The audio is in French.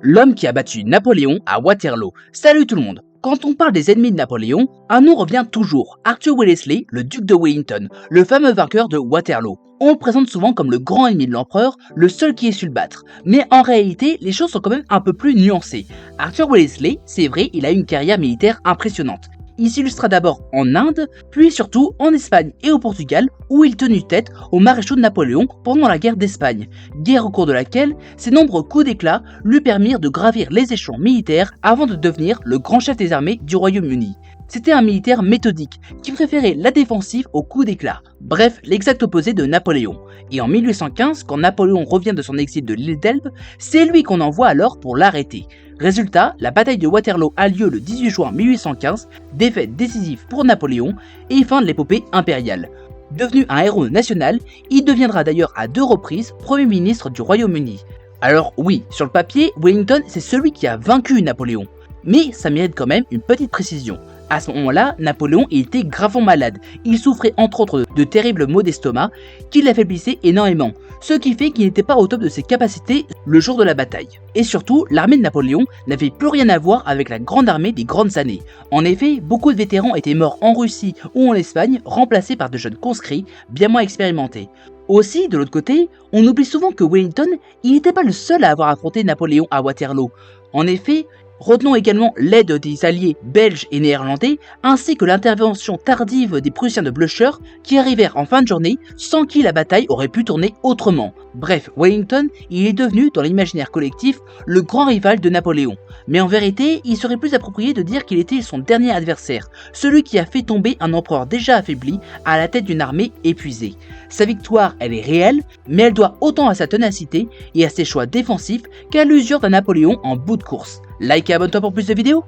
l'homme qui a battu Napoléon à Waterloo. Salut tout le monde! Quand on parle des ennemis de Napoléon, un nom revient toujours, Arthur Wellesley, le duc de Wellington, le fameux vainqueur de Waterloo. On le présente souvent comme le grand ennemi de l'empereur, le seul qui ait su le battre. Mais en réalité, les choses sont quand même un peu plus nuancées. Arthur Wellesley, c'est vrai, il a eu une carrière militaire impressionnante. Il s'illustra d'abord en Inde, puis surtout en Espagne et au Portugal, où il tenu tête aux maréchaux de Napoléon pendant la guerre d'Espagne, guerre au cours de laquelle ses nombreux coups d'éclat lui permirent de gravir les échelons militaires avant de devenir le grand chef des armées du Royaume-Uni. C'était un militaire méthodique, qui préférait la défensive au coup d'éclat, bref, l'exact opposé de Napoléon. Et en 1815, quand Napoléon revient de son exil de l'île d'Elbe, c'est lui qu'on envoie alors pour l'arrêter. Résultat, la bataille de Waterloo a lieu le 18 juin 1815, défaite décisive pour Napoléon et fin de l'épopée impériale. Devenu un héros national, il deviendra d'ailleurs à 2 reprises Premier ministre du Royaume-Uni. Alors oui, sur le papier, Wellington c'est celui qui a vaincu Napoléon. Mais ça mérite quand même une petite précision. À ce moment-là, Napoléon était gravement malade. Il souffrait entre autres de terribles maux d'estomac qui l'affaiblissaient énormément, ce qui fait qu'il n'était pas au top de ses capacités le jour de la bataille. Et surtout, l'armée de Napoléon n'avait plus rien à voir avec la grande armée des grandes années. En effet, beaucoup de vétérans étaient morts en Russie ou en Espagne, remplacés par de jeunes conscrits bien moins expérimentés. Aussi, de l'autre côté, on oublie souvent que Wellington, il n'était pas le seul à avoir affronté Napoléon à Waterloo. En effet, retenons également l'aide des alliés belges et néerlandais, ainsi que l'intervention tardive des Prussiens de Blücher qui arrivèrent en fin de journée sans qui la bataille aurait pu tourner autrement. Bref, Wellington, il est devenu dans l'imaginaire collectif le grand rival de Napoléon. Mais en vérité, il serait plus approprié de dire qu'il était son dernier adversaire, celui qui a fait tomber un empereur déjà affaibli à la tête d'une armée épuisée. Sa victoire, elle est réelle, mais elle doit autant à sa ténacité et à ses choix défensifs qu'à l'usure d'un Napoléon en bout de course. Like et abonne-toi pour plus de vidéos.